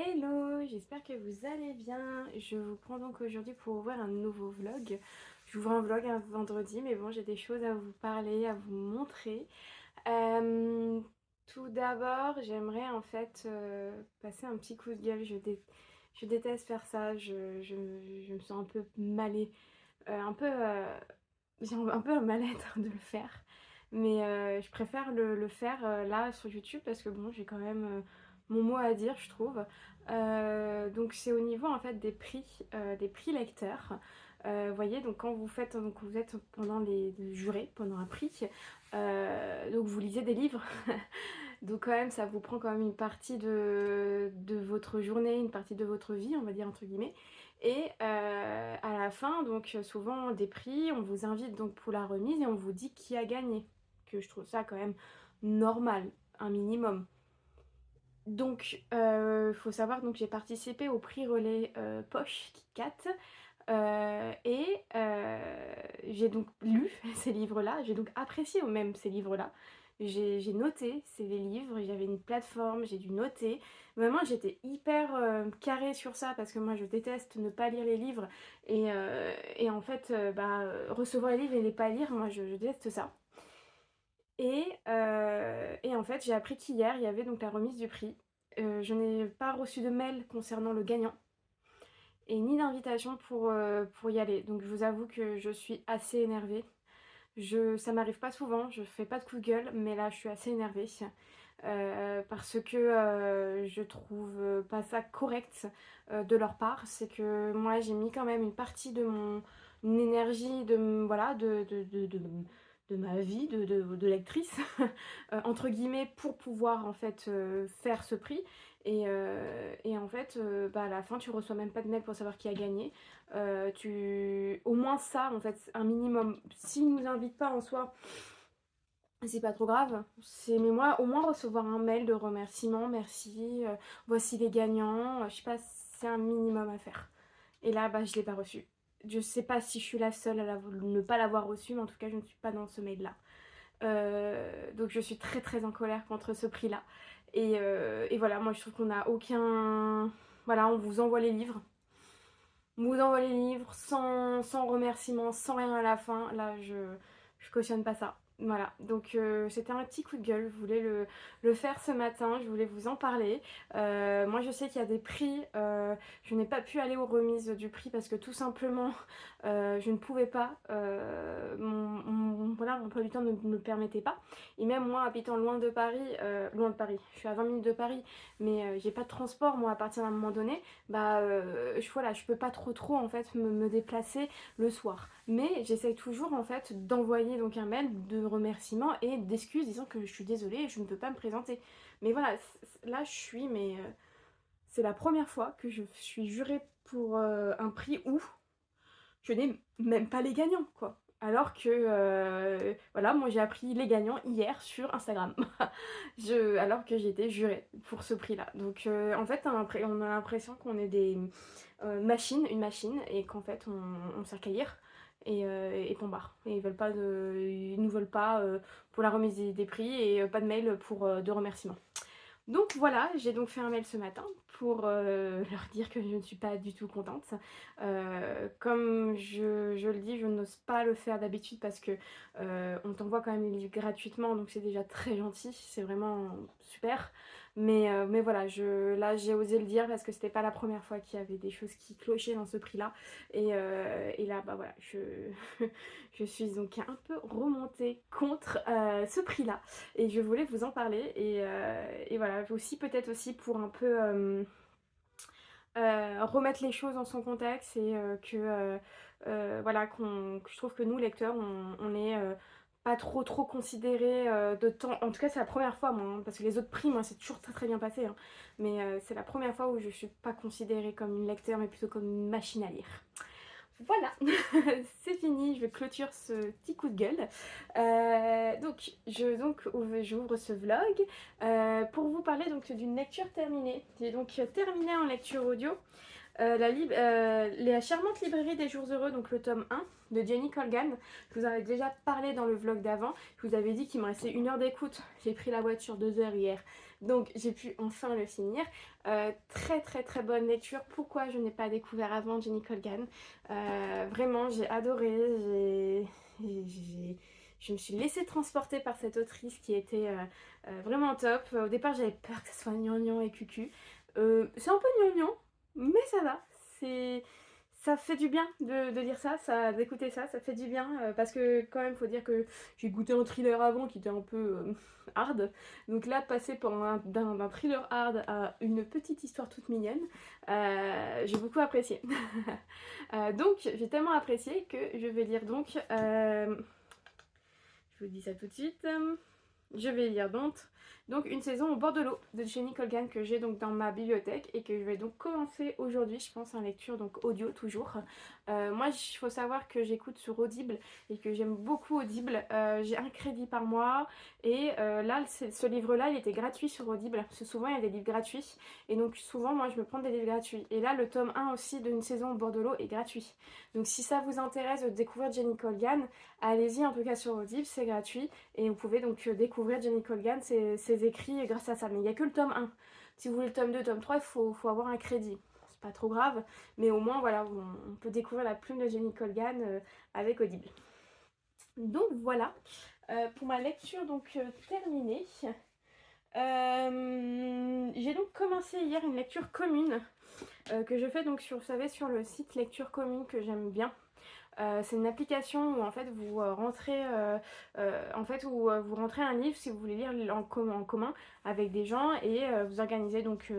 Hello, j'espère que vous allez bien. Je vous prends donc aujourd'hui pour ouvrir un nouveau vlog. J'ouvre un vlog un vendredi, mais bon, j'ai des choses à vous parler, à vous montrer. Euh, Tout d'abord, j'aimerais en fait passer un petit coup de gueule. Je déteste faire ça. Je me sens un peu malée, j'ai un peu un mal-être de le faire. Mais je préfère le faire là sur YouTube parce que bon, j'ai quand même mon mot à dire, je trouve. Donc c'est au niveau en fait des prix lecteurs. Vous voyez, donc quand vous faites, donc vous êtes pendant les jurés, pendant un prix, donc vous lisez des livres. Donc quand même, ça vous prend quand même une partie de votre journée, une partie de votre vie, on va dire entre guillemets. Et à la fin, donc souvent des prix, on vous invite donc pour la remise et on vous dit qui a gagné. Que je trouve ça quand même normal, un minimum. Donc, faut savoir, donc j'ai participé au prix relais Poche KitKat j'ai donc lu ces livres-là, j'ai donc apprécié même ces livres-là. J'ai noté ces livres, j'avais une plateforme, j'ai dû noter. Vraiment, j'étais hyper carrée sur ça parce que moi je déteste ne pas lire les livres et en fait, recevoir les livres et les pas lire, moi je déteste ça. Et en fait, j'ai appris qu'hier, il y avait donc la remise du prix. Je n'ai pas reçu de mail concernant le gagnant et ni d'invitation pour y aller. Donc je vous avoue que je suis assez énervée. Ça m'arrive pas souvent, je fais pas de coup de gueule, mais là je suis assez énervée parce que je trouve pas ça correct de leur part. C'est que moi j'ai mis quand même une partie de mon énergie, voilà, de ma vie de lectrice, entre guillemets, pour pouvoir en fait faire ce prix. Et en fait, à la fin, tu reçois même pas de mail pour savoir qui a gagné. Au moins ça, en fait, un minimum. S'ils nous invitent pas en soi, c'est pas trop grave. Mais moi, au moins recevoir un mail de remerciement, merci, voici les gagnants. Je sais pas, c'est un minimum à faire. Et là, je l'ai pas reçu. Je sais pas si je suis la seule à ne pas l'avoir reçu, mais en tout cas, je ne suis pas dans ce mail-là. Donc je suis très très en colère contre ce prix-là. Et voilà, moi je trouve qu'on n'a aucun... Voilà, on vous envoie les livres. On vous envoie les livres sans remerciement, sans rien à la fin. Là, je cautionne pas ça. Voilà, donc c'était un petit coup de gueule, je voulais le faire ce matin, je voulais vous en parler. Moi je sais qu'il y a des prix, je n'ai pas pu aller aux remises du prix parce que tout simplement je ne pouvais pas, voilà, mon emploi du temps ne me permettait pas. Et même moi habitant loin de Paris, je suis à 20 minutes de Paris, mais j'ai pas de transport moi à partir d'un moment donné, voilà, je peux pas trop en fait me déplacer le soir. Mais j'essaye toujours en fait d'envoyer donc un mail de remerciement et d'excuses disant que je suis désolée, je ne peux pas me présenter. Mais voilà, là je suis, mais c'est la première fois que je suis jurée pour un prix où je n'ai même pas les gagnants, quoi. Alors que, voilà, moi j'ai appris les gagnants hier sur Instagram. Alors que j'ai été jurée pour ce prix-là. Donc en fait, on a l'impression qu'on est une machine, et qu'en fait on sert qu'à lire et qu'on barre. Et ils nous veulent pas pour la remise des prix et pas de mail pour de remerciements. Donc voilà, j'ai donc fait un mail ce matin pour leur dire que je ne suis pas du tout contente. Comme je le dis, je n'ose pas le faire d'habitude parce que on t'envoie quand même les livres gratuitement, donc c'est déjà très gentil, c'est vraiment super. Mais voilà, là j'ai osé le dire parce que c'était pas la première fois qu'il y avait des choses qui clochaient dans ce prix-là. Et là, voilà, je suis donc un peu remontée contre ce prix-là. Et je voulais vous en parler et voilà, aussi peut-être aussi pour un peu remettre les choses dans son contexte et voilà, que je trouve que nous lecteurs on est pas trop considérés de temps. En tout cas c'est la première fois moi, hein, parce que les autres prix moi c'est toujours très très bien passé, hein, mais c'est la première fois où je suis pas considérée comme une lecteur mais plutôt comme une machine à lire. Voilà, c'est fini, je vais clôturer ce petit coup de gueule. J'ouvre ce vlog pour vous parler donc d'une lecture terminée. J'ai donc terminé en lecture audio La charmante librairie des jours heureux, donc le tome 1 de Jenny Colgan. Je vous en avais déjà parlé dans le vlog d'avant. Je vous avais dit qu'il me restait 1 heure d'écoute. J'ai pris la voiture 2 heures hier. Donc j'ai pu enfin le finir. Très très très bonne lecture. Pourquoi je n'ai pas découvert avant Jenny Colgan? Vraiment j'ai adoré, je me suis laissée transporter par cette autrice qui était vraiment top. Au départ j'avais peur que ce soit gnangnan et cucu. C'est un peu gnangnan, mais ça va. Ça fait du bien de lire d'écouter ça, ça fait du bien. Parce que quand même faut dire que j'ai goûté un thriller avant qui était un peu hard. Donc là, passer d'un thriller hard à une petite histoire toute mignonne, j'ai beaucoup apprécié. Donc j'ai tellement apprécié que je vais lire donc... je vous dis ça tout de suite. Je vais lire donc une saison au bord de l'eau de Jenny Colgan que j'ai donc dans ma bibliothèque et que je vais donc commencer aujourd'hui, je pense, en lecture donc audio toujours. Moi, il faut savoir que j'écoute sur Audible et que j'aime beaucoup Audible. J'ai un crédit par mois et là, ce livre-là, il était gratuit sur Audible. Parce que souvent, il y a des livres gratuits et donc souvent, moi, je me prends des livres gratuits. Et là, le tome 1 aussi d'une saison au bord de l'eau est gratuit. Donc si ça vous intéresse de découvrir Jenny Colgan, allez-y, en tout cas sur Audible, c'est gratuit. Et vous pouvez donc découvrir Jenny Colgan, ses écrits grâce à ça. Mais il n'y a que le tome 1. Si vous voulez le tome 2, tome 3, il faut avoir un crédit. C'est pas trop grave, mais au moins voilà, on peut découvrir la plume de Jenny Colgan avec Audible. Donc voilà, pour ma lecture donc terminée. J'ai donc commencé hier une lecture commune que je fais donc vous savez, sur le site Lecture Commune que j'aime bien. C'est une application où en fait vous rentrez vous rentrez un livre si vous voulez lire en commun avec des gens et vous organisez donc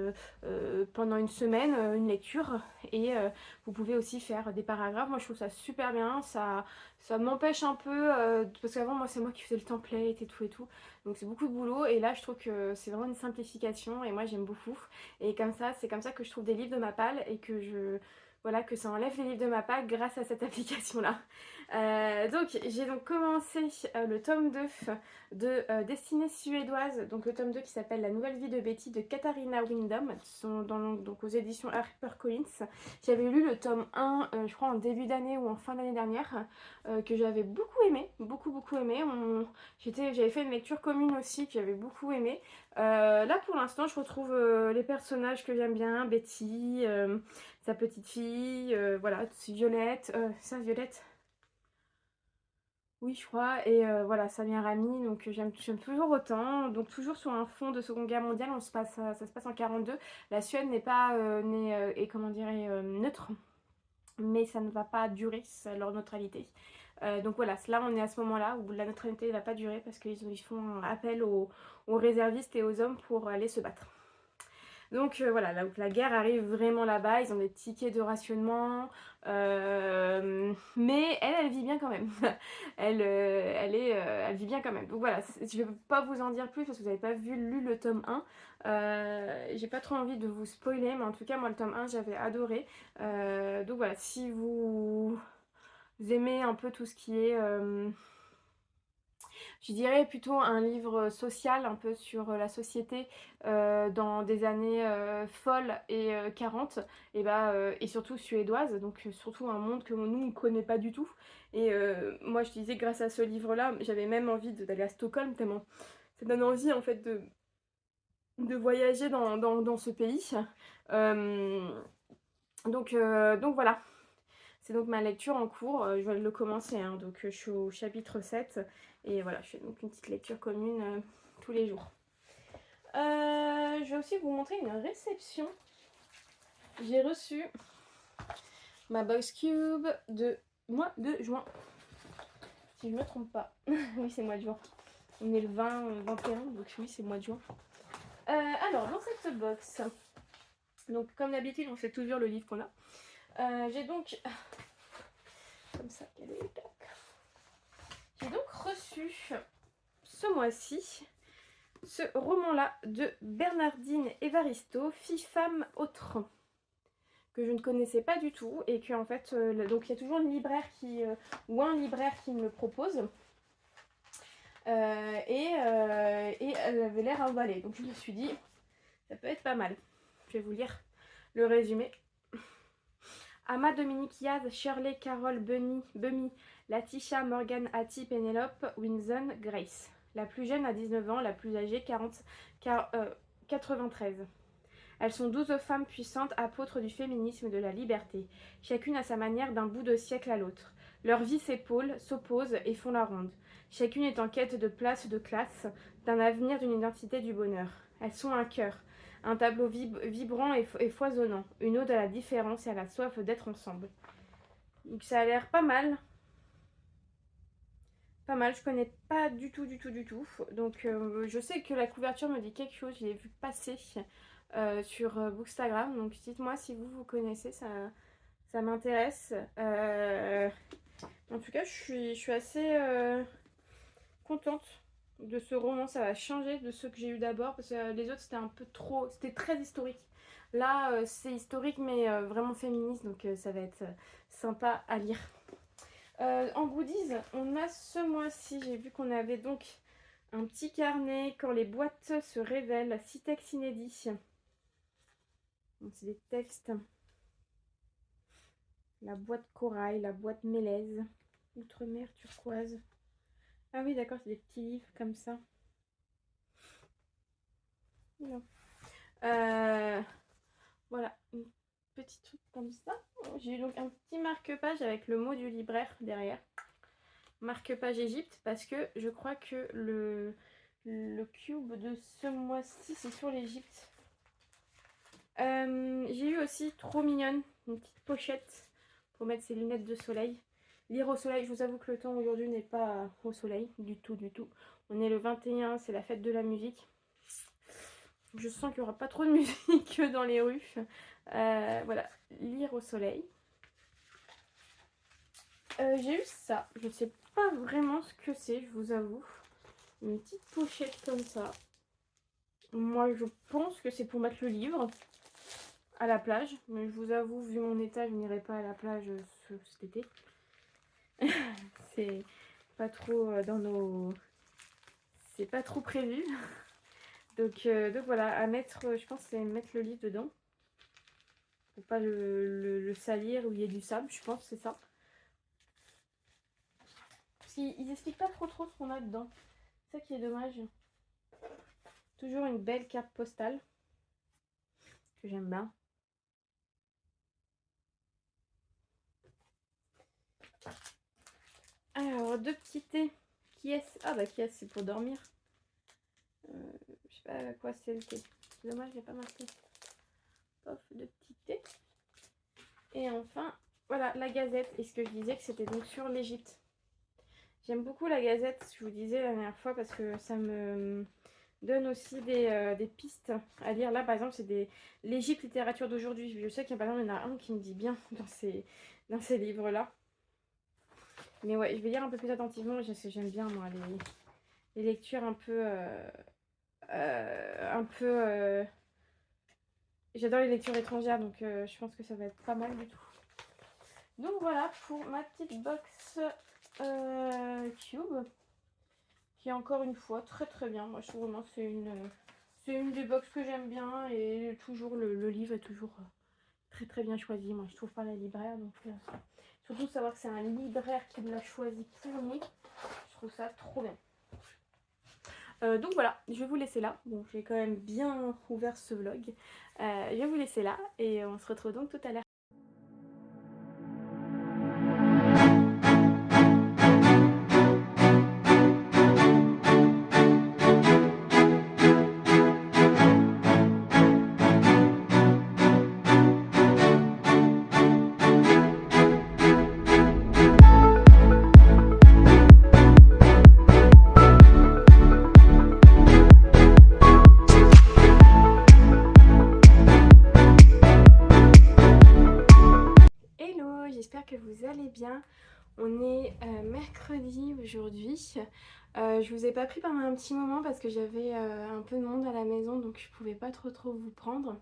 pendant une semaine une lecture et vous pouvez aussi faire des paragraphes. Moi je trouve ça super bien, ça m'empêche un peu parce qu'avant moi c'est moi qui faisais le template et tout donc c'est beaucoup de boulot et là je trouve que c'est vraiment une simplification et moi j'aime beaucoup et comme ça c'est comme ça que je trouve des livres de ma palle et que voilà, que ça enlève les livres de ma palle grâce à cette application-là. Donc, j'ai donc commencé le tome 2 de Destinée suédoise, donc le tome 2 qui s'appelle La nouvelle vie de Betty de Katharina Windom, donc aux éditions HarperCollins. J'avais lu le tome 1, je crois en début d'année ou en fin d'année dernière, que j'avais beaucoup aimé, beaucoup aimé. J'avais fait une lecture commune aussi que j'avais beaucoup aimé. Là, pour l'instant, je retrouve les personnages que j'aime bien, Betty... sa petite fille, voilà, c'est Violette, Violette, oui je crois, et voilà, sa meilleure amie, donc j'aime toujours autant, donc toujours sur un fond de Seconde Guerre mondiale, ça se passe en 42, la Suède n'est pas, et comment dirais neutre, mais ça ne va pas durer, leur neutralité. Donc voilà, là on est à ce moment-là où la neutralité ne va pas durer parce qu'ils font appel aux réservistes et aux hommes pour aller se battre. Donc voilà, la guerre arrive vraiment là-bas, ils ont des tickets de rationnement, mais elle vit bien quand même. Elle vit bien quand même. Donc voilà, je ne vais pas vous en dire plus parce que vous n'avez pas lu le tome 1. J'ai pas trop envie de vous spoiler, mais en tout cas, moi le tome 1, j'avais adoré. Donc voilà, si vous aimez un peu tout ce qui est... je dirais plutôt un livre social, un peu sur la société dans des années folles et 40, et surtout suédoise, donc surtout un monde que nous, on ne connaît pas du tout. Et moi, je disais, grâce à ce livre-là, j'avais même envie d'aller à Stockholm, tellement ça donne envie, en fait, de voyager dans ce pays. Donc voilà. C'est donc ma lecture en cours, je vais le commencer, hein, donc je suis au chapitre 7 et voilà, je fais donc une petite lecture commune tous les jours. Je vais aussi vous montrer une réception. J'ai reçu ma Box Cube de mois de juin, si je ne me trompe pas. Oui, c'est mois de juin. On est le 21, donc oui, c'est mois de juin. Alors, dans cette box, donc comme d'habitude, on sait toujours le livre qu'on a. J'ai donc... comme ça qu'elle est. J'ai donc reçu ce mois-ci ce roman-là de Bernardine Evaristo, Fille, femme, autre, que je ne connaissais pas du tout et que en fait, donc il y a toujours une libraire ou un libraire qui me le propose. Et elle avait l'air emballée, donc je me suis dit, ça peut être pas mal. Je vais vous lire le résumé. Amma, Dominique, Yaz, Shirley, Carole, Bummy, Latisha, Morgan, Hattie, Penelope, Winson, Grace. La plus jeune a 19 ans, la plus âgée 93. Elles sont 12 femmes puissantes, apôtres du féminisme et de la liberté, chacune à sa manière d'un bout de siècle à l'autre. Leurs vies s'épaulent, s'opposent et font la ronde. Chacune est en quête de place, de classe, d'un avenir, d'une identité, du bonheur. Elles sont un cœur, un tableau vibrant et foisonnant, une ode à la différence et à la soif d'être ensemble. Donc ça a l'air pas mal. Pas mal, je connais pas du tout. Donc je sais que la couverture me dit quelque chose, je l'ai vu passer sur Bookstagram. Donc dites-moi si vous connaissez, ça m'intéresse. En tout cas, je suis assez contente de ce roman. Ça va changer de ceux que j'ai eu d'abord parce que les autres c'était un peu trop, c'était très historique. Là c'est historique mais vraiment féministe, donc ça va être sympa à lire. En goodies, on a ce mois-ci, j'ai vu qu'on avait donc un petit carnet quand les boîtes se révèlent, 6 textes inédits. Donc c'est des textes. La boîte corail, la boîte mélèze, outre-mer turquoise. Ah oui, d'accord, c'est des petits livres comme ça. Voilà, une petite truc comme ça. J'ai eu donc un petit marque-page avec le mot du libraire derrière. Marque-page Égypte, parce que je crois que le cube de ce mois-ci, c'est sur l'Égypte. J'ai eu aussi, trop mignonne, une petite pochette pour mettre ses lunettes de soleil. Lire au soleil, je vous avoue que le temps aujourd'hui n'est pas au soleil, du tout. On est le 21, c'est la fête de la musique. Je sens qu'il n'y aura pas trop de musique dans les rues. Voilà, lire au soleil. J'ai eu ça, je sais pas vraiment ce que c'est, je vous avoue. Une petite pochette comme ça. Moi, je pense que c'est pour mettre le livre à la plage. Mais je vous avoue, vu mon état, je n'irai pas à la plage cet été. C'est pas trop dans nos... C'est pas trop prévu. Donc voilà, à mettre, je pense que c'est mettre le livre dedans. Pour pas le salir où il y ait du sable, je pense, c'est ça. Parce qu'ils expliquent pas trop ce qu'on a dedans. C'est ça qui est dommage. Toujours une belle carte postale. Que j'aime bien. Alors, 2 petits thés. Qui est-ce? Ah bah qui est-ce? C'est pour dormir. Je sais pas à quoi c'est le thé. C'est dommage, il n'y a pas marqué. Pof, 2 petits thés. Et enfin, voilà, la Gazette. Et ce que je disais que c'était donc sur l'Égypte. J'aime beaucoup la Gazette, je vous disais la dernière fois, parce que ça me donne aussi des pistes à lire. Là, par exemple, c'est l'Égypte littérature d'aujourd'hui. Je sais qu'il y a par exemple, il y en a un qui me dit bien dans ces livres-là. Mais ouais, je vais lire un peu plus attentivement. J'aime bien, moi, les lectures un peu... J'adore les lectures étrangères, donc je pense que ça va être pas mal du tout. Donc voilà pour ma petite box Cube, qui est encore une fois très bien. Moi je trouve vraiment c'est une des box que j'aime bien, et toujours le livre est toujours très bien choisi. Moi je trouve pas la libraire, donc surtout savoir que c'est un libraire qui l'a choisi pour nous, je trouve ça trop bien. Donc voilà, je vais vous laisser là. Bon, j'ai quand même bien ouvert ce vlog. Je vais vous laisser là et on se retrouve donc tout à l'heure. Hello, j'espère que vous allez bien. On est mercredi aujourd'hui. Je vous ai pas pris pendant un petit moment parce que j'avais un peu de monde à la maison, donc je pouvais pas trop vous prendre.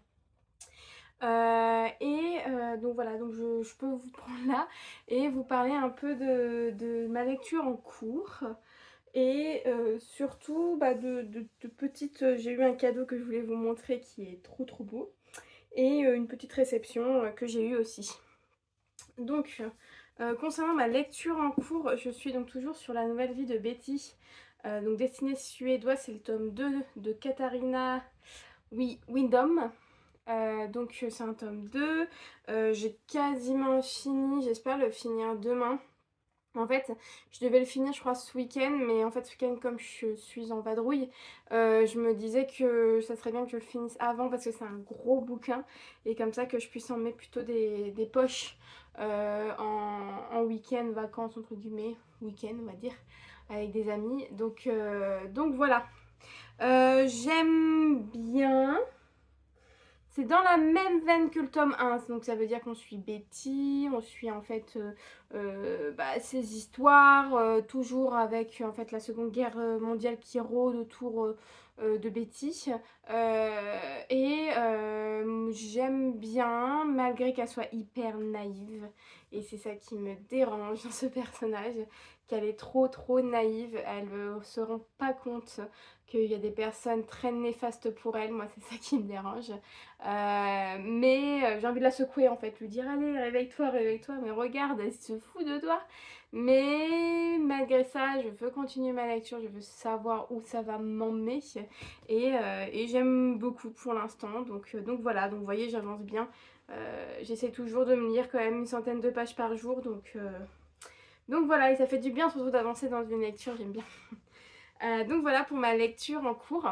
Donc voilà, donc je peux vous prendre là et vous parler un peu de ma lecture en cours. Et surtout de petites... J'ai eu un cadeau que je voulais vous montrer qui est trop beau. Et une petite réception que j'ai eue aussi. Donc, concernant ma lecture en cours, je suis donc toujours sur La Nouvelle Vie de Betty. Donc, Destinée suédoise, c'est le tome 2 de Katarina Oui, Windom. Donc c'est un tome 2. J'ai quasiment fini, j'espère le finir demain. En fait, je devais le finir, je crois, ce week-end, mais en fait, ce week-end, comme je suis en vadrouille, je me disais que ça serait bien que je le finisse avant parce que c'est un gros bouquin et comme ça que je puisse en mettre plutôt des poches en week-end, vacances, entre guillemets, week-end, on va dire, avec des amis. Donc voilà. J'aime bien. C'est dans la même veine que le tome 1, donc ça veut dire qu'on suit Betty, on suit en fait ses histoires, toujours avec en fait la Seconde Guerre mondiale qui rôde autour de Betty. J'aime bien, malgré qu'elle soit hyper naïve, et c'est ça qui me dérange dans ce personnage, qu'elle est trop naïve, elle ne se rend pas compte qu'il y a des personnes très néfastes pour elle, moi c'est ça qui me dérange. J'ai envie de la secouer en fait, lui dire allez réveille-toi, mais regarde, elle se fout de toi. Mais malgré ça, je veux continuer ma lecture, je veux savoir où ça va m'emmener et j'aime beaucoup pour l'instant. Donc voilà, donc vous voyez, j'avance bien. J'essaie toujours de me lire quand même une centaine de pages par jour, donc voilà, et ça fait du bien surtout d'avancer dans une lecture, j'aime bien. Donc voilà pour ma lecture en cours.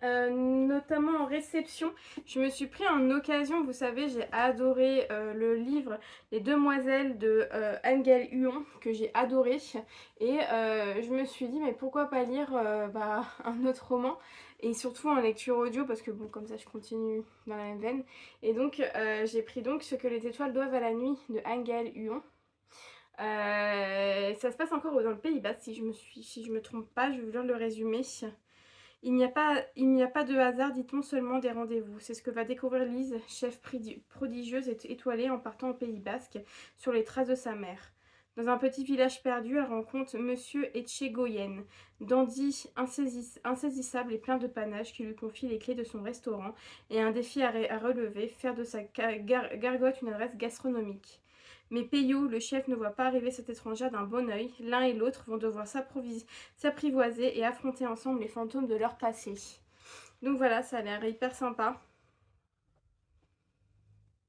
Notamment en réception, je me suis pris en occasion, vous savez, j'ai adoré le livre Les Demoiselles de Angèle Huon, que j'ai adoré, et je me suis dit mais pourquoi pas lire un autre roman, et surtout en lecture audio, parce que bon, comme ça je continue dans la même veine, et donc j'ai pris donc Ce que les étoiles doivent à la nuit de Angèle Huon. Ça se passe encore dans le Pays Basque, si je me trompe pas, je vais vous lire le résumé. Il n'y a pas de hasard, dit-on, seulement des rendez-vous. C'est ce que va découvrir Lise, chef prodigieuse et étoilée en partant au Pays Basque, sur les traces de sa mère. Dans un petit village perdu, elle rencontre Monsieur Etchegoyen, dandy insaisissable et plein de panache, qui lui confie les clés de son restaurant et un défi à relever, faire de sa gargote une adresse gastronomique. Mais Peyo, le chef, ne voit pas arriver cette étrangère d'un bon œil. L'un et l'autre vont devoir s'apprivoiser et affronter ensemble les fantômes de leur passé. Donc voilà, ça a l'air hyper sympa.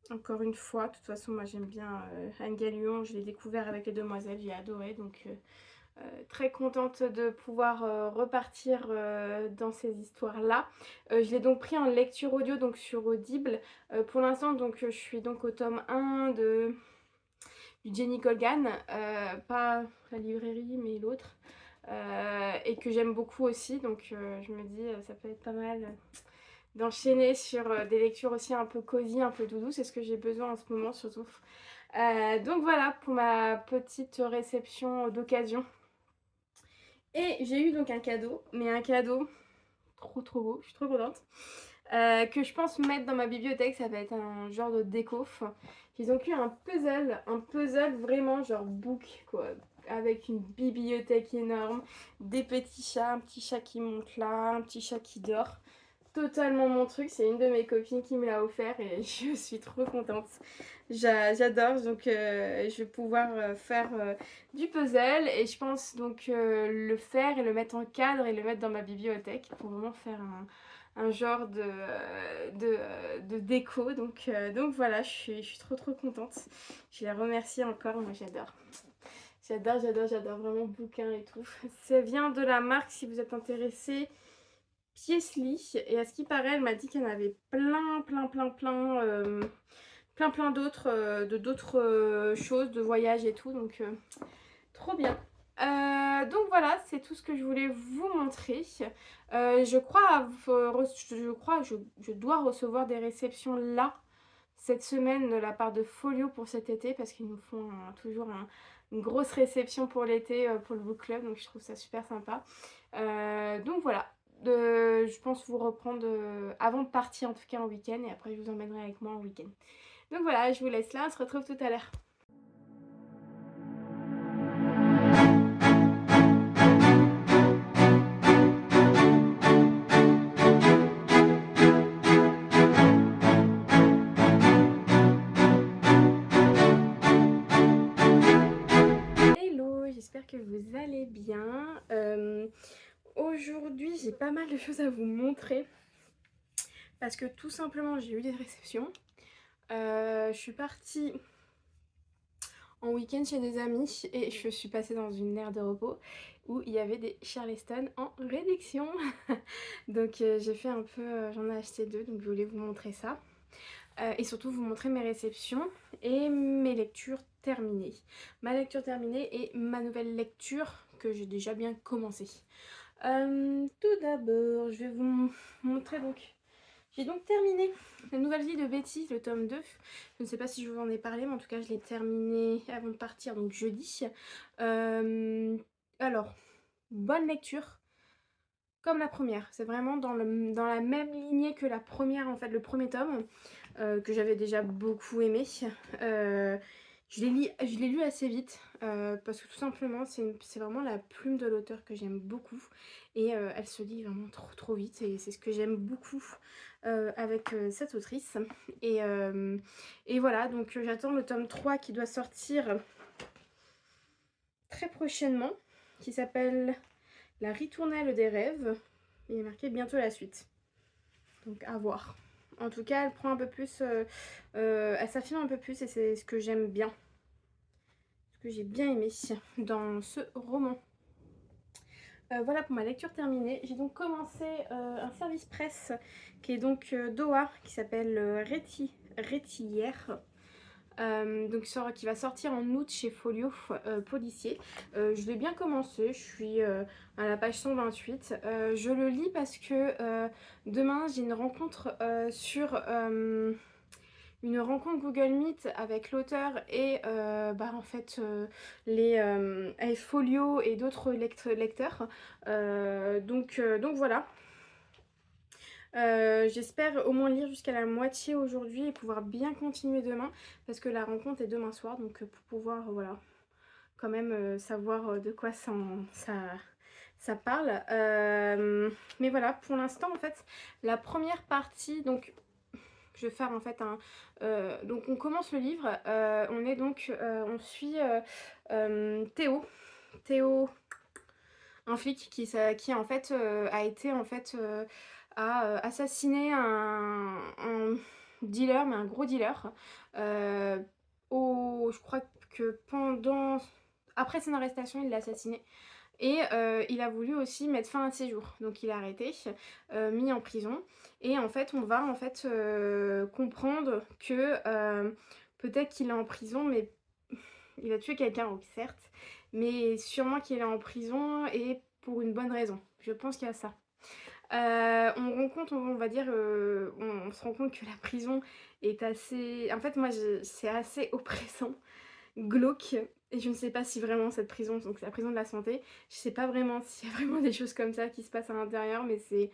Encore une fois, de toute façon, moi j'aime bien Anne Galion, je l'ai découvert avec Les Demoiselles, j'ai adoré, donc très contente de pouvoir repartir dans ces histoires-là. Je l'ai donc pris en lecture audio, donc sur Audible. Pour l'instant, donc je suis donc au tome 1 du Jenny Colgan, pas la librairie mais l'autre, et que j'aime beaucoup aussi, donc je me dis ça peut être pas mal d'enchaîner sur des lectures aussi un peu cosy, un peu doudou, c'est ce que j'ai besoin en ce moment surtout. Donc voilà pour ma petite réception d'occasion. Et j'ai eu donc un cadeau, mais un cadeau trop beau, je suis trop contente. Que je pense mettre dans ma bibliothèque, ça va être un genre de déco. Ils ont eu un puzzle vraiment genre book quoi, avec une bibliothèque énorme, des petits chats, un petit chat qui monte là, un petit chat qui dort. Totalement mon truc, c'est une de mes copines qui me l'a offert et je suis trop contente. J'adore, donc je vais pouvoir faire du puzzle et je pense donc le faire et le mettre en cadre et le mettre dans ma bibliothèque pour vraiment faire un genre de déco. Donc voilà, je suis trop contente. Je les remercie encore, moi j'adore. J'adore vraiment bouquin et tout. Ça vient de la marque, si vous êtes intéressé, Piesli. Et à ce qui paraît, elle m'a dit qu'il y en avait plein d'autres choses, de voyages et tout. Donc trop bien. Donc voilà, c'est tout ce que je voulais vous montrer. Je dois recevoir des réceptions là cette semaine de la part de Folio pour cet été parce qu'ils nous font toujours une grosse réception pour l'été pour le book club, donc je trouve ça super sympa. Donc voilà, je pense vous reprendre avant de partir en tout cas en week-end et après je vous emmènerai avec moi en week-end. Donc voilà, je vous laisse là, on se retrouve tout à l'heure. Hello, j'espère que vous allez bien. Aujourd'hui, j'ai pas mal de choses à vous montrer. Parce que tout simplement j'ai eu des réceptions. Je suis partie en week-end chez des amis et je suis passée dans une aire de repos où il y avait des Charleston en réduction. Donc j'ai fait un peu, j'en ai acheté 2, donc je voulais vous montrer ça. Et surtout vous montrer mes réceptions et mes lectures terminées. Ma lecture terminée et ma nouvelle lecture que j'ai déjà bien commencé. Tout d'abord, je vais vous montrer donc. J'ai donc terminé La Nouvelle Vie de Betty, le tome 2. Je ne sais pas si je vous en ai parlé, mais en tout cas je l'ai terminé avant de partir, donc jeudi. Alors, bonne lecture, comme la première. C'est vraiment dans la même lignée que la première, en fait, le premier tome, que j'avais déjà beaucoup aimé. Je l'ai lu assez vite, parce que tout simplement, c'est vraiment la plume de l'auteur que j'aime beaucoup. Et elle se lit vraiment trop vite. Et c'est ce que j'aime beaucoup avec cette autrice. Et voilà, donc j'attends le tome 3 qui doit sortir très prochainement, qui s'appelle La Ritournelle des rêves. Il est marqué bientôt la suite. Donc à voir. En tout cas, elle prend un peu plus, elle s'affirme un peu plus et c'est ce que j'aime bien. Ce que j'ai bien aimé dans ce roman. Voilà pour ma lecture terminée. J'ai donc commencé un service presse qui est donc d'OA, qui s'appelle Rétillère. Donc qui va sortir en août chez Folio Policier. Je l'ai bien commencé, je suis à la page 128. Je le lis parce que demain j'ai une rencontre une rencontre Google Meet avec l'auteur et en fait avec Folio et d'autres lecteurs. Donc voilà. J'espère au moins lire jusqu'à la moitié aujourd'hui et pouvoir bien continuer demain parce que la rencontre est demain soir, donc pour pouvoir voilà quand même savoir de quoi ça parle. Mais voilà, pour l'instant en fait la première partie, donc je vais faire en fait donc on commence le livre, on suit Théo, un flic qui en fait a été en fait a assassiné un dealer, mais un gros dealer. Je crois que après son arrestation, il l'a assassiné. Et il a voulu aussi mettre fin à ses jours. Donc il est arrêté, mis en prison. Et en fait, on va en fait comprendre que peut-être qu'il est en prison, mais il a tué quelqu'un, donc certes. Mais sûrement qu'il est en prison et pour une bonne raison. Je pense qu'il y a ça. On va dire, on se rend compte que la prison est assez... En fait, moi, c'est assez oppressant, glauque, et je ne sais pas si vraiment cette prison, donc c'est la prison de la santé, je sais pas vraiment s'il y a vraiment des choses comme ça qui se passent à l'intérieur, mais c'est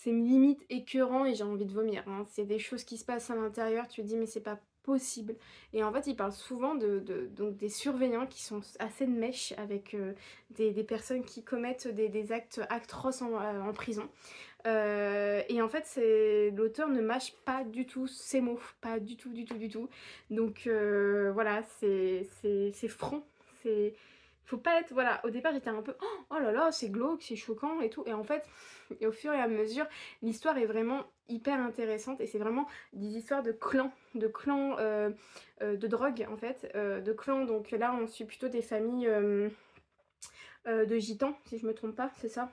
limite écœurant et j'ai envie de vomir, hein. C'est des choses qui se passent à l'intérieur, tu te dis mais c'est pas possible. Et en fait, il parle souvent donc des surveillants qui sont assez de mèche avec des personnes qui commettent des actes atroces en prison. Et en fait, l'auteur ne mâche pas du tout ses mots, pas du tout, du tout, du tout. Donc voilà, c'est franc, c'est... Faut pas être... Voilà, au départ j'étais un peu oh là là, c'est glauque, c'est choquant et tout. Et en fait, et au fur et à mesure, l'histoire est vraiment hyper intéressante et c'est vraiment des histoires de clans de drogue en fait, de clans. Donc là, on suit plutôt des familles de gitans, si je me trompe pas, c'est ça.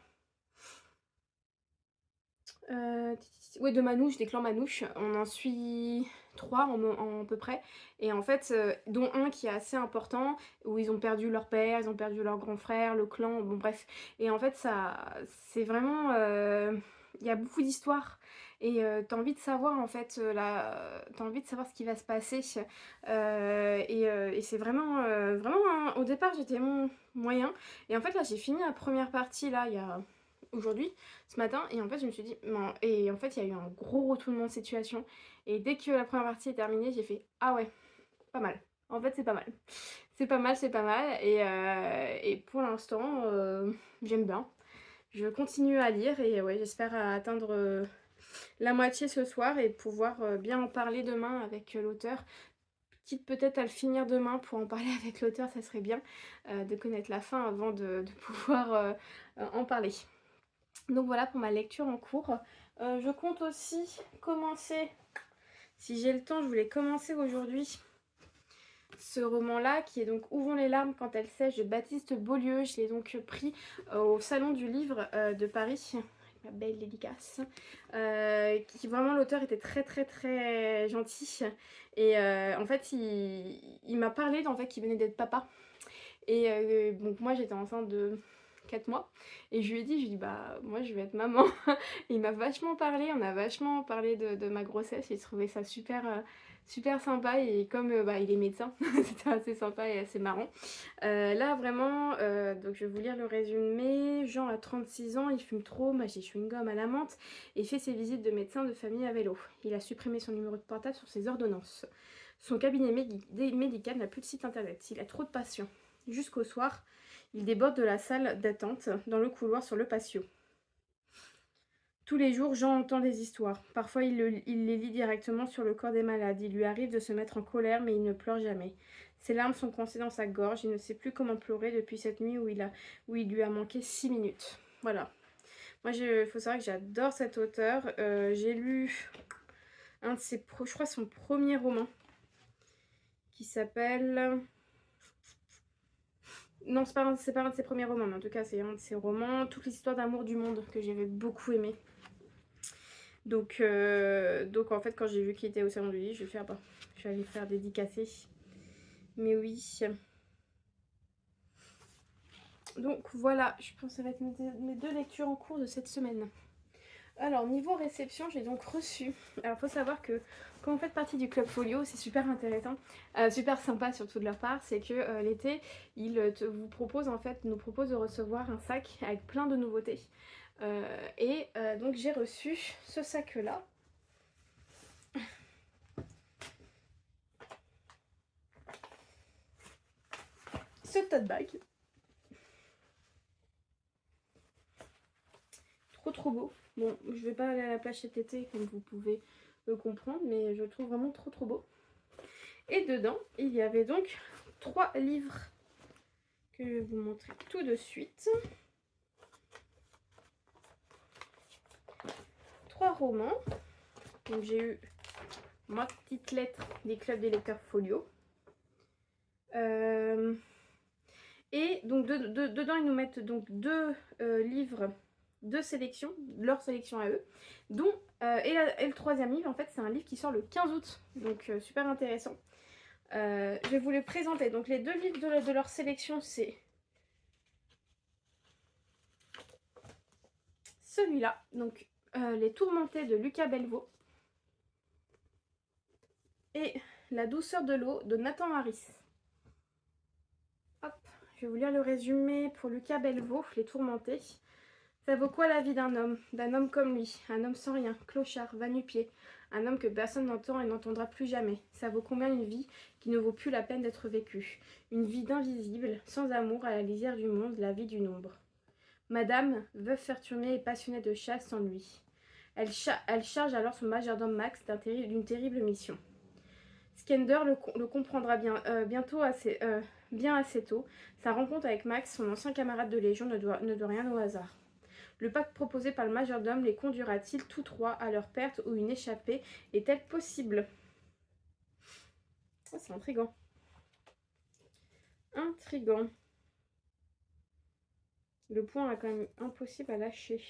Ouais, de manouches, des clans manouches. On en suit 3 à peu près. Et en fait, dont un qui est assez important, où ils ont perdu leur père, ils ont perdu leur grand frère, le clan, bon bref. Et en fait, c'est vraiment... Il y a beaucoup d'histoires. Et t'as envie de savoir en fait, t'as envie de savoir ce qui va se passer. Et c'est vraiment au départ j'étais moyen. Et en fait là j'ai fini la première partie là, il y a aujourd'hui, ce matin, et en fait je me suis dit et en fait il y a eu un gros retournement de situation et dès que la première partie est terminée j'ai fait ah ouais, pas mal, en fait c'est pas mal, c'est pas mal, et pour l'instant j'aime bien, je continue à lire et ouais, j'espère atteindre la moitié ce soir et pouvoir bien en parler demain avec l'auteur, quitte peut-être à le finir demain pour en parler avec l'auteur, ça serait bien de connaître la fin avant de pouvoir en parler. Donc voilà pour ma lecture en cours. Je compte aussi commencer, si j'ai le temps, je voulais commencer aujourd'hui ce roman-là, qui est donc Où vont les larmes quand elles sèchent de Baptiste Beaulieu. Je l'ai donc pris au Salon du Livre de Paris, ma belle dédicace. Qui vraiment, l'auteur était très très très gentil. Et en fait, il m'a parlé en fait qu'il venait d'être papa. Et donc moi j'étais enceinte de 4 mois et je lui ai dit bah moi je vais être maman. Et il m'a vachement parlé, on a vachement parlé de ma grossesse, j'ai trouvé ça super, super sympa et comme bah, il est médecin, c'était assez sympa et assez marrant. Là vraiment, donc je vais vous lire le résumé. Jean a 36 ans, il fume trop, mâche des chewing-gums à la menthe et fait ses visites de médecin de famille à vélo. Il a supprimé son numéro de portable sur ses ordonnances. Son cabinet médical n'a plus de site internet, il a trop de patients. Jusqu'au soir, il déborde de la salle d'attente dans le couloir sur le patio. Tous les jours, Jean entend des histoires. Parfois, il les lit directement sur le corps des malades. Il lui arrive de se mettre en colère, mais il ne pleure jamais. Ses larmes sont coincées dans sa gorge. Il ne sait plus comment pleurer depuis cette nuit où il lui a manqué 6 minutes. Voilà. Moi, il faut savoir que j'adore cet auteur. J'ai lu un de ses, je crois, son premier roman, qui s'appelle... Non, c'est pas un de ses premiers romans, mais en tout cas, c'est un de ses romans. Toutes les histoires d'amour du monde, que j'avais beaucoup aimé. Donc en fait, quand j'ai vu qu'il était au Salon du Livre, je vais faire, je vais aller faire dédicacer. Mais oui. Donc voilà, je pense que ça va être mes 2 lectures en cours de cette semaine. Alors, niveau réception, j'ai donc reçu... Alors, il faut savoir que quand vous faites partie du Club Folio, c'est super intéressant, super sympa surtout de leur part, c'est que l'été, ils nous proposent de recevoir un sac avec plein de nouveautés. Donc, j'ai reçu ce sac-là. Ce tote bag. Trop beau. Bon, je vais pas aller à la plage cet été, comme vous pouvez le comprendre, mais je le trouve vraiment trop beau. Et dedans, il y avait donc 3 livres que je vais vous montrer tout de suite. 3 romans. Donc j'ai eu ma petite lettre des clubs des lecteurs folio. Et donc dedans, ils nous mettent donc 2 livres de sélection, leur sélection à eux, dont et le 3e livre, en fait, c'est un livre qui sort le 15 août, donc super intéressant. Je vais vous les présenter. Donc les 2 livres de leur sélection, c'est celui-là, donc Les Tourmentés de Lucas Belvaux, et La douceur de l'eau de Nathan Harris. Hop, je vais vous lire le résumé pour Lucas Belvaux, Les Tourmentés. Ça vaut quoi la vie d'un homme comme lui, un homme sans rien, clochard, va-nu-pied, un homme que personne n'entend et n'entendra plus jamais. Ça vaut combien une vie qui ne vaut plus la peine d'être vécue, une vie d'invisible, sans amour, à la lisière du monde, la vie d'une ombre. Madame, veuve Ferturné et passionnée de chasse, s'ennuie. Elle charge alors son majordome Max d'une terrible mission. Skender le comprendra bientôt bien assez tôt. Sa rencontre avec Max, son ancien camarade de Légion, ne doit rien au hasard. Le pacte proposé par le majordome les conduira-t-il tous 3 à leur perte ou une échappée est-elle possible? Oh, c'est intriguant. Intriguant. Le point est quand même impossible à lâcher.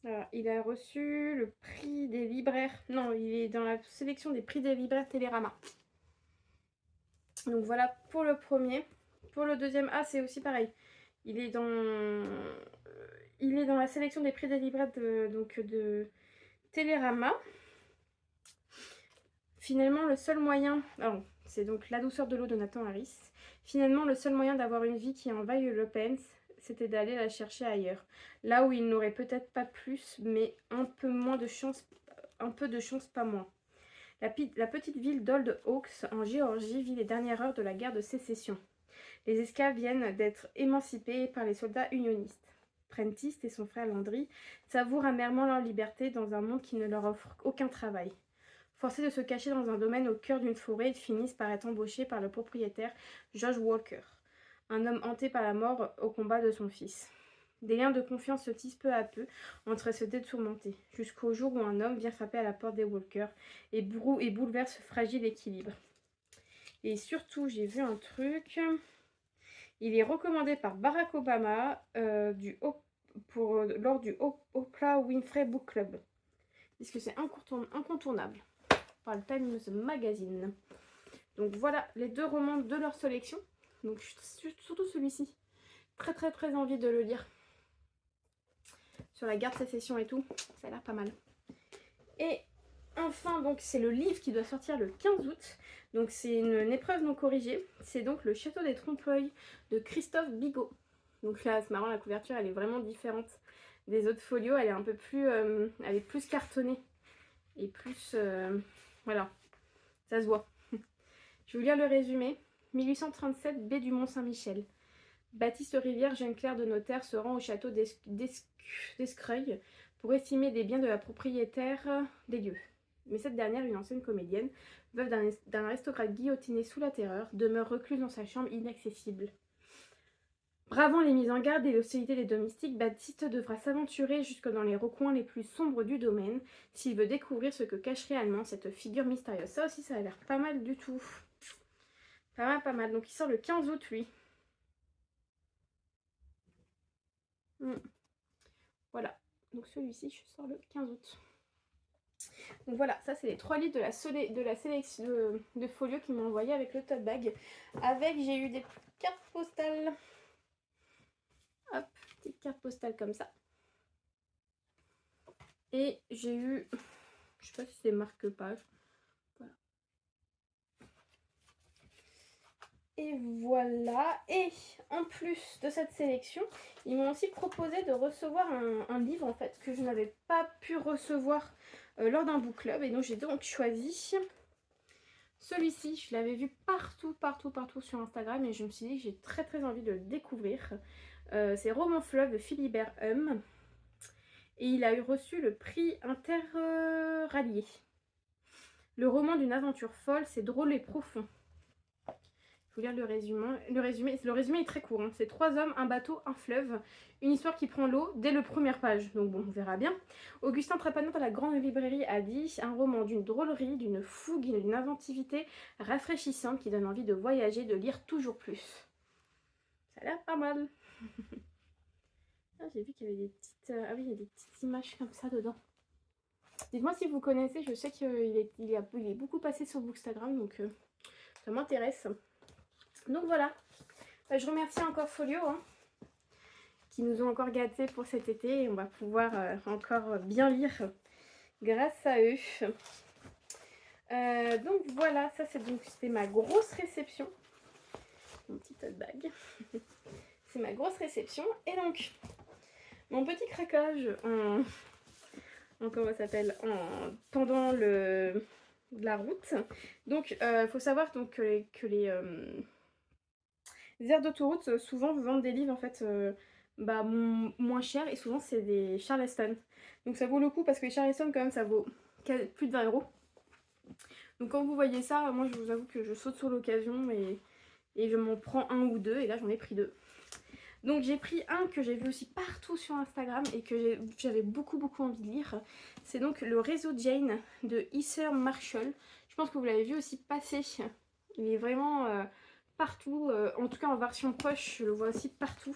Alors, il a reçu le prix des libraires. Non, il est dans la sélection des prix des libraires Télérama. Donc voilà pour le premier. Pour le deuxième, c'est aussi pareil. Il est dans la sélection des prix des libraires de Télérama. Finalement, le seul moyen... Alors, c'est donc La douceur de l'eau de Nathan Harris. Finalement, le seul moyen d'avoir une vie qui envahit le Pence, c'était d'aller la chercher ailleurs. Là où il n'aurait peut-être pas plus, mais un peu de chance, pas moins. La petite ville d'Old Oaks, en Géorgie, vit les dernières heures de la guerre de sécession. Les esclaves viennent d'être émancipés par les soldats unionistes. Prentice et son frère Landry savourent amèrement leur liberté dans un monde qui ne leur offre aucun travail. Forcés de se cacher dans un domaine au cœur d'une forêt, ils finissent par être embauchés par le propriétaire George Walker, un homme hanté par la mort au combat de son fils. Des liens de confiance se tissent peu à peu entre ces deux tourmentés, jusqu'au jour où un homme vient frapper à la porte des Walkers et bouleverse ce fragile équilibre. Et surtout, j'ai vu un truc. Il est recommandé par Barack Obama lors du Oprah Winfrey Book Club. Puisque c'est incontournable par le Times Magazine. Donc voilà les 2 romans de leur sélection. Donc surtout celui-ci. Très très très envie de le lire. Sur la guerre de sécession et tout. Ça a l'air pas mal. Et enfin, donc c'est le livre qui doit sortir le 15 août. Donc c'est une épreuve non corrigée. C'est donc Le Château des Trompe-l'œil de Christophe Bigot. Donc là, c'est marrant, la couverture, elle est vraiment différente des autres folios. Elle est un peu plus, elle est plus cartonnée. Et plus, voilà, ça se voit. Je vais vous lire le résumé. 1837, baie du Mont-Saint-Michel. Baptiste Rivière, jeune clerc de notaire, se rend au château d'Escreuil pour estimer des biens de la propriétaire des lieux. Mais cette dernière, une ancienne comédienne, veuve d'un aristocrate guillotiné sous la terreur, demeure recluse dans sa chambre inaccessible. Bravant les mises en garde et l'hostilité des domestiques, Baptiste devra s'aventurer jusque dans les recoins les plus sombres du domaine s'il veut découvrir ce que cache réellement cette figure mystérieuse. Ça aussi, ça a l'air pas mal du tout. Pas mal, pas mal. Donc il sort le 15 août, lui. Voilà. Donc celui-ci, je sors le 15 août. Donc voilà, ça c'est les 3 livres de la sélection de folio qu'ils m'ont envoyé avec le tote bag. Avec, j'ai eu des cartes postales. Hop, petites cartes postales comme ça. Et j'ai eu, je sais pas si c'est marque-page. Voilà. Et voilà. Et en plus de cette sélection, ils m'ont aussi proposé de recevoir un livre en fait que je n'avais pas pu recevoir lors d'un book club. Et donc j'ai donc choisi celui-ci. Je l'avais vu partout sur Instagram et je me suis dit que j'ai très très envie de le découvrir. C'est Roman Fleuve de Philibert Hum. Et il a eu reçu le prix Interrallié. Le roman d'une aventure folle, c'est drôle et profond. Je vous lire le résumé. Le résumé est très court. Hein. C'est 3 hommes, un bateau, un fleuve. Une histoire qui prend l'eau dès la première page. Donc bon, on verra bien. Augustin Trapanant à la grande librairie a dit un roman d'une drôlerie, d'une fougue et d'une inventivité rafraîchissante qui donne envie de voyager, de lire toujours plus. Ça a l'air pas mal. Ah, j'ai vu qu'il y avait des petites... ah oui, il y a des petites images comme ça dedans. Dites-moi si vous connaissez, je sais qu'il est beaucoup passé sur Bookstagram, donc ça m'intéresse. Donc voilà, je remercie encore Folio, hein, qui nous ont encore gâtés pour cet été, et on va pouvoir encore bien lire grâce à eux. Donc voilà, ça c'était ma grosse réception. Mon petit tote bag. C'est ma grosse réception, et donc... Mon petit craquage en comment ça s'appelle, en tendant la route. Donc, faut savoir donc, que les aires d'autoroute, souvent, vous vendent des livres, en fait, moins chers. Et souvent, c'est des Charleston. Donc, ça vaut le coup, parce que les Charleston, quand même, ça vaut plus de 20 €. Donc, quand vous voyez ça, moi, je vous avoue que je saute sur l'occasion et je m'en prends 1 ou 2. Et là, j'en ai pris 2. Donc j'ai pris un que j'ai vu aussi partout sur Instagram et que j'avais beaucoup envie de lire. C'est donc Le Réseau Jane de Heather Marshall. Je pense que vous l'avez vu aussi passer. Il est vraiment partout. En tout cas en version poche, je le vois aussi partout.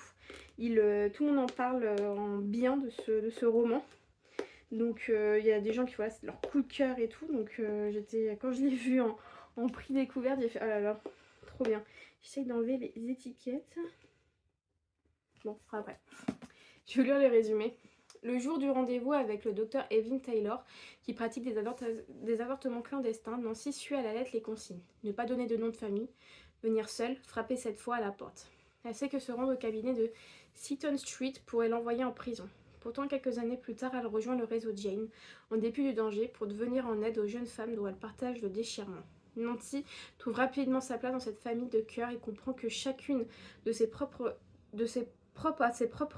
Tout le monde en parle en bien de ce roman. Donc il y a des gens qui voilà, c'est leur coup de cœur et tout. Donc quand je l'ai vu en prix découverte, j'ai fait oh là là, trop bien. J'essaye d'enlever les étiquettes. Bon, ce sera après. Je vais lire les résumés. Le jour du rendez-vous avec le docteur Evelyn Taylor, qui pratique des avortements clandestins, Nancy suit à la lettre les consignes. Ne pas donner de nom de famille, venir seule, frapper cette fois à la porte. Elle sait que se rendre au cabinet de Seaton Street pourrait l'envoyer en prison. Pourtant, quelques années plus tard, elle rejoint le réseau Jane, en dépit du danger, pour venir en aide aux jeunes femmes dont elle partage le déchirement. Nancy trouve rapidement sa place dans cette famille de cœur et comprend que chacune de ses propres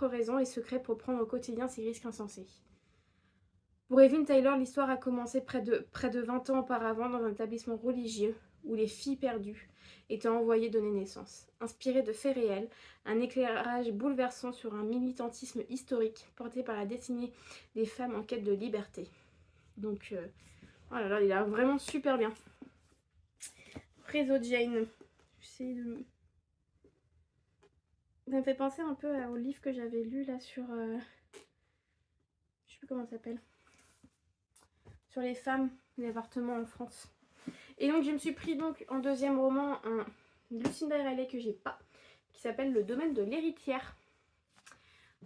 raisons et secrets pour prendre au quotidien ces risques insensés. Pour Evelyn Taylor, l'histoire a commencé près de 20 ans auparavant dans un établissement religieux où les filles perdues étaient envoyées donner naissance. Inspiré de faits réels, un éclairage bouleversant sur un militantisme historique porté par la destinée des femmes en quête de liberté. Donc, oh là là, il a vraiment super bien. Préso Jane, j'essaie de... Ça me fait penser un peu au livre que j'avais lu là sur... je sais plus comment ça s'appelle. Sur les femmes, les avortements en France. Et donc je me suis pris donc en deuxième roman un Lucinda Riley que j'ai pas, qui s'appelle Le domaine de l'héritière.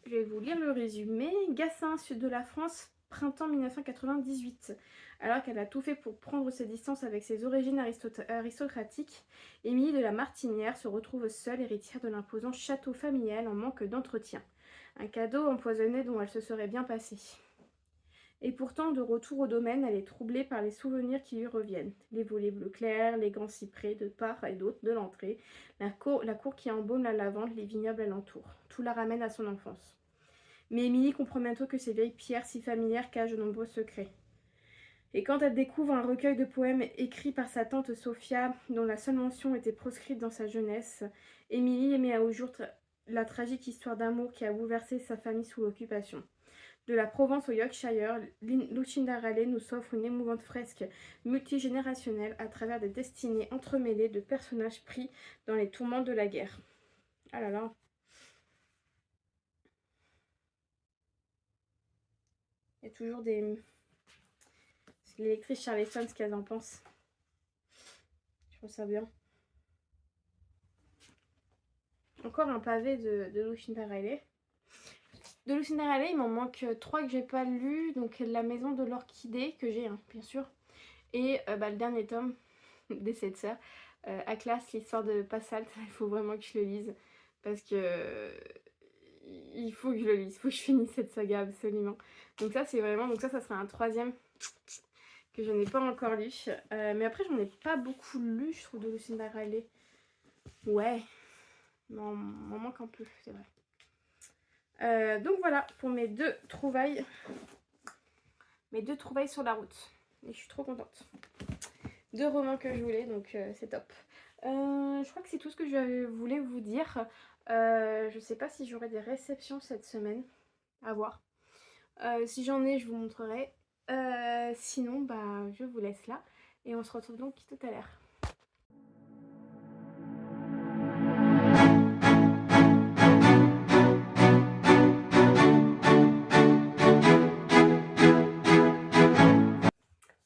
Je vais vous lire le résumé. Gassin, sud de la France, printemps 1998. Alors qu'elle a tout fait pour prendre ses distances avec ses origines aristocratiques, Émilie de la Martinière se retrouve seule héritière de l'imposant château familial en manque d'entretien. Un cadeau empoisonné dont elle se serait bien passée. Et pourtant, de retour au domaine, elle est troublée par les souvenirs qui lui reviennent. Les volets bleu clair, les grands cyprès de part et d'autre de l'entrée, la cour qui embaume la lavande, les vignobles alentour. Tout la ramène à son enfance. Mais Émilie comprend bientôt que ces vieilles pierres si familières cachent de nombreux secrets. Et quand elle découvre un recueil de poèmes écrits par sa tante Sophia, dont la seule mention était proscrite dans sa jeunesse, Émilie met au jour la tragique histoire d'amour qui a bouleversé sa famille sous l'occupation. De la Provence au Yorkshire, Lucinda Riley nous offre une émouvante fresque multigénérationnelle à travers des destinées entremêlées de personnages pris dans les tourments de la guerre. Ah là là. Il y a toujours des... C'est l'électrice Charleston, ce qu'elle en pense. Je trouve ça bien. Encore un pavé de Lucinda Riley. De Lucinda Riley, il m'en manque 3 que j'ai pas lus. Donc La maison de l'orchidée, que j'ai, hein, bien sûr. Et le dernier tome des 7 sœurs. Atlas, l'histoire de Passalt. Il faut vraiment que je le lise. Parce que... il faut que je le lise. Il faut que je finisse cette saga, absolument. Donc ça, c'est vraiment... Donc ça sera un 3e que je n'ai pas encore lu. Mais après, j'en ai pas beaucoup lu, je trouve, de Lucinda Riley. Ouais. Non, m'en manque un peu, c'est vrai. Donc voilà, pour mes 2 trouvailles. Mes 2 trouvailles sur la route. Et je suis trop contente. 2 romans que je voulais, donc c'est top. Je crois que c'est tout ce que je voulais vous dire. Je sais pas si j'aurai des réceptions cette semaine. À voir. Si j'en ai, je vous montrerai. Sinon, bah, je vous laisse là. Et on se retrouve donc tout à l'heure.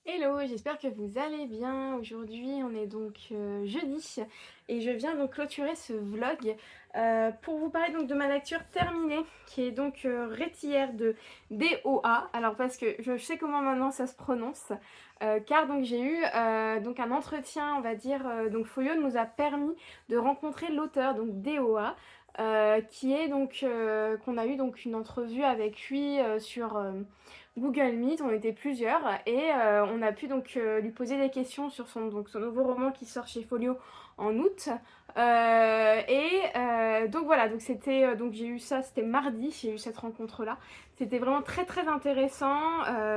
Hello, j'espère que vous allez bien. Aujourd'hui, on est donc jeudi et je viens donc clôturer ce vlog pour vous parler donc de ma lecture terminée qui est donc Rétillère de DOA. Alors parce que je sais comment maintenant ça se prononce car donc j'ai eu donc un entretien, on va dire, donc Folio nous a permis de rencontrer l'auteur donc DOA. Qui est donc qu'on a eu donc une entrevue avec lui sur Google Meet, on était plusieurs et on a pu donc lui poser des questions sur son nouveau roman qui sort chez Folio en août. Donc voilà, donc c'était donc j'ai eu ça, c'était mardi, j'ai eu cette rencontre là. C'était vraiment très très intéressant.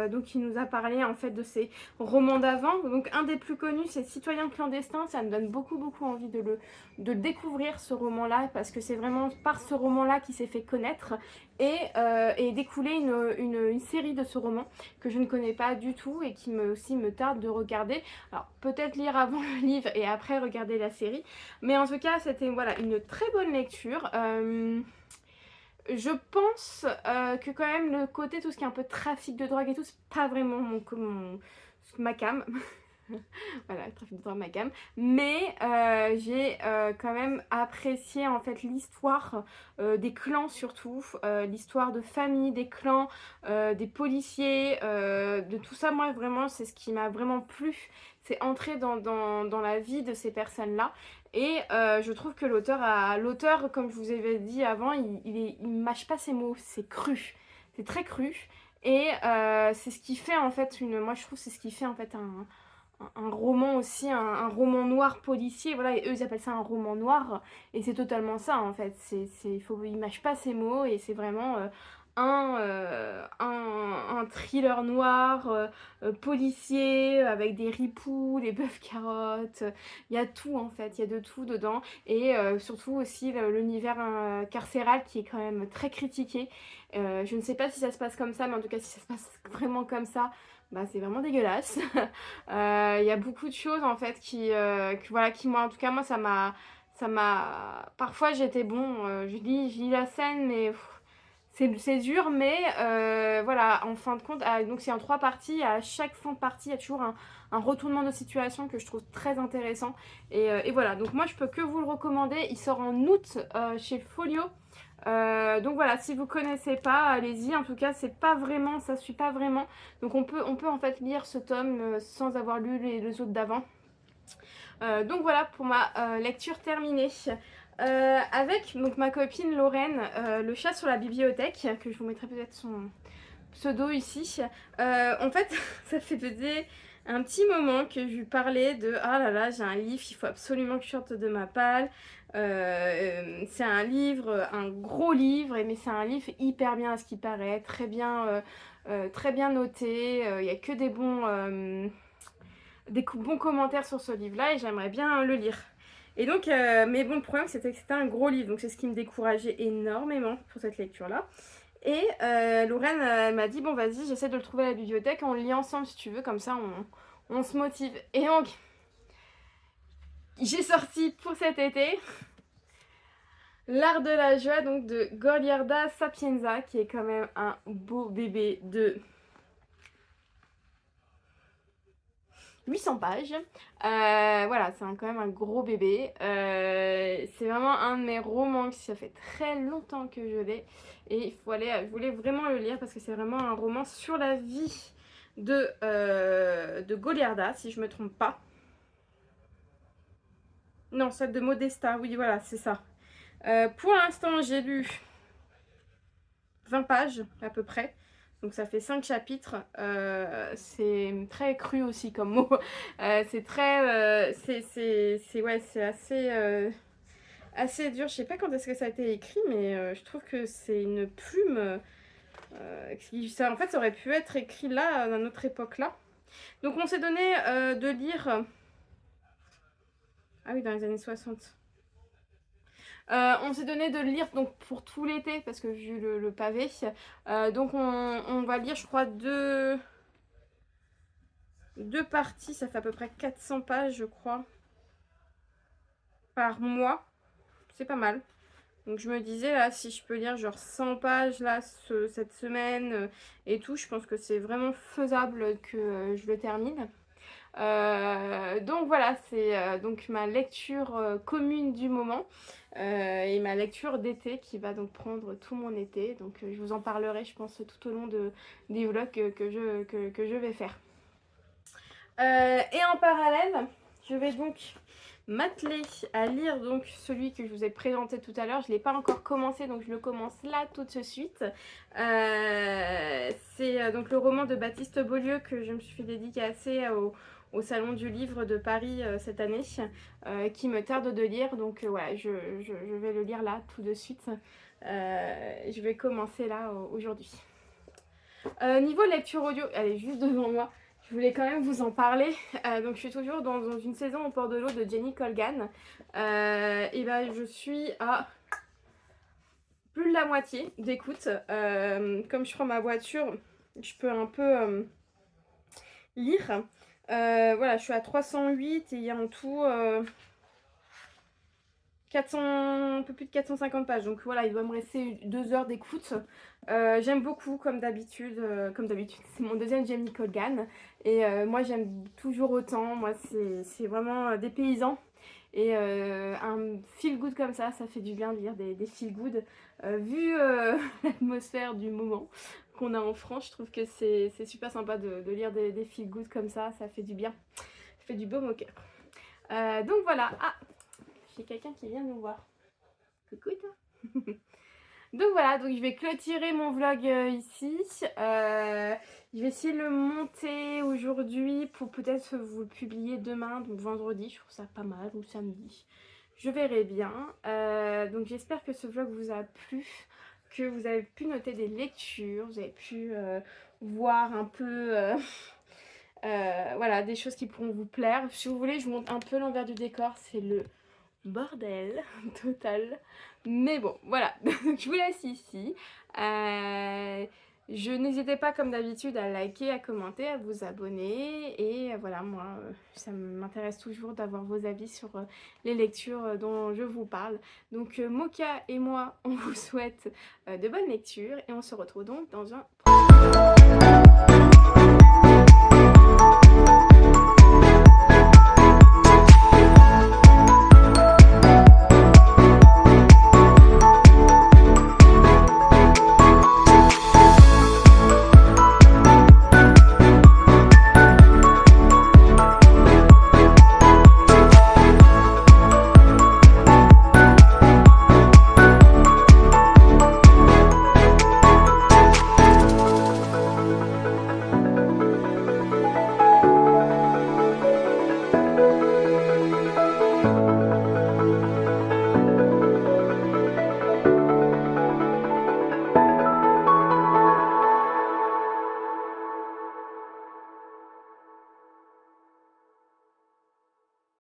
Donc il nous a parlé en fait de ses romans d'avant. Donc un des plus connus, c'est Citoyen clandestin. Ça me donne beaucoup envie de le découvrir ce roman là parce que c'est vraiment par ce roman là qu'il s'est fait connaître et découler une série de ce roman que je ne connais pas du tout et qui aussi me tarde de regarder. Alors peut-être lire avant le livre et après regarder la série, mais en tout cas c'était voilà, une très bonne lecture. Je pense que quand même le côté tout ce qui est un peu trafic de drogue et tout, c'est pas vraiment ma cam. Voilà, le trafic de drogue, ma cam. Mais j'ai quand même apprécié en fait l'histoire des clans surtout, l'histoire de famille, des clans, des policiers, de tout ça. Moi vraiment c'est ce qui m'a vraiment plu, c'est entrer dans la vie de ces personnes-là. Et je trouve que l'auteur, comme je vous avais dit avant, il mâche pas ses mots, c'est cru, c'est très cru. Et c'est ce qui fait en fait moi je trouve c'est ce qui fait en fait un roman aussi, un roman noir policier, voilà, et eux ils appellent ça un roman noir, et c'est totalement ça en fait, ils mâchent pas ses mots, et c'est vraiment un thriller noir, policier, avec des ripoux, des bœufs carottes, il y a tout en fait, il y a de tout dedans. Et surtout aussi l'univers carcéral qui est quand même très critiqué. Je ne sais pas si ça se passe comme ça, mais en tout cas si ça se passe vraiment comme ça, bah, c'est vraiment dégueulasse. Il y a beaucoup de choses en fait voilà, qui moi, en tout cas moi ça m'a... Parfois j'étais bon, je lis la scène, mais c'est dur, mais voilà, en fin de compte, donc c'est en 3 parties, à chaque fin de partie, il y a toujours un retournement de situation que je trouve très intéressant. Et voilà, donc moi je peux que vous le recommander, il sort en août chez Folio. Donc voilà, si vous connaissez pas, allez-y. En tout cas, c'est pas vraiment, ça suit pas vraiment. Donc on peut en fait lire ce tome sans avoir lu les autres d'avant. Donc voilà pour ma lecture terminée. Avec donc, ma copine Lorraine, le chat sur la bibliothèque, que je vous mettrai peut-être son pseudo ici. En fait, ça faisait un petit moment que je lui parlais de ah là là, j'ai un livre, il faut absolument que je sorte de ma palle. C'est un livre, un gros livre, mais c'est un livre hyper bien à ce qui paraît, très bien noté. Il n'y a que des bons commentaires sur ce livre-là et j'aimerais bien le lire. Et donc, mais bon, le problème c'était que c'était un gros livre, donc c'est ce qui me décourageait énormément pour cette lecture-là. Et Lorraine, elle m'a dit, bon vas-y, j'essaie de le trouver à la bibliothèque, on le lit ensemble si tu veux, comme ça on se motive. Et donc, j'ai sorti pour cet été L'art de la joie donc de Goliarda Sapienza, qui est quand même un beau bébé de 800 pages. Voilà, c'est quand même un gros bébé. C'est vraiment un de mes romans qui ça fait très longtemps que je l'ai. Et je voulais vraiment le lire parce que c'est vraiment un roman sur la vie de Goliarda, si je me trompe pas. Non, celle de Modesta, oui, voilà, c'est ça. Pour l'instant, j'ai lu 20 pages à peu près. Donc ça fait 5 chapitres. C'est très cru aussi comme mot. C'est très... ouais, c'est assez dur. Je sais pas quand est-ce que ça a été écrit, mais je trouve que c'est une plume... en fait, ça aurait pu être écrit là, à notre époque là. Donc on s'est donné de lire... Ah oui, dans les années 60. On s'est donné de le lire donc pour tout l'été parce que vu le pavé. Donc on va lire je crois deux parties, ça fait à peu près 400 pages je crois par mois. C'est pas mal. Donc je me disais là si je peux lire genre 100 pages là cette semaine et tout, je pense que c'est vraiment faisable que je le termine. Donc voilà, c'est donc ma lecture commune du moment et ma lecture d'été qui va donc prendre tout mon été. Donc je vous en parlerai je pense tout au long des vlogs que je vais faire. Et en parallèle, je vais donc m'atteler à lire donc celui que je vous ai présenté tout à l'heure. Je ne l'ai pas encore commencé, donc je le commence là tout de suite. C'est donc le roman de Baptiste Beaulieu que je me suis fait dédicacer au Salon du Livre de Paris cette année, qui me tarde de lire. Donc voilà, je vais le lire là tout de suite. Je vais commencer là aujourd'hui. Niveau lecture audio, elle est juste devant moi. Je voulais quand même vous en parler. Donc je suis toujours dans une saison au port de l'eau de Jenny Colgan. Et ben je suis à plus de la moitié d'écoute. Comme je prends ma voiture, je peux un peu lire. Voilà, je suis à 308 et il y a en tout 400, un peu plus de 450 pages. Donc voilà, il doit me rester 2 heures d'écoute. J'aime beaucoup, comme d'habitude, c'est mon deuxième Jamie Colgan. Et moi, j'aime toujours autant. Moi, c'est vraiment des paysans. Et un feel good comme ça fait du bien de lire des feel good. Vu l'atmosphère du moment qu'on a en France, je trouve que c'est super sympa de lire des feel good comme ça fait du bien. Ça fait du baume au cœur. Donc voilà. Ah, j'ai quelqu'un qui vient nous voir. Coucou toi. Donc voilà, donc je vais clôturer mon vlog ici. Je vais essayer de le monter aujourd'hui pour peut-être vous le publier demain, donc vendredi. Je trouve ça pas mal, ou samedi. Je verrai bien. Donc j'espère que ce vlog vous a plu, que vous avez pu noter des lectures, vous avez pu voir un peu voilà, des choses qui pourront vous plaire. Si vous voulez, je vous montre un peu l'envers du décor, c'est le bordel total. Mais bon, voilà, donc je vous laisse ici. Je n'hésitez pas comme d'habitude à liker, à commenter, à vous abonner. Et voilà, moi, ça m'intéresse toujours d'avoir vos avis sur les lectures dont je vous parle. Donc Mocha et moi, on vous souhaite de bonnes lectures. Et on se retrouve donc dans un prochain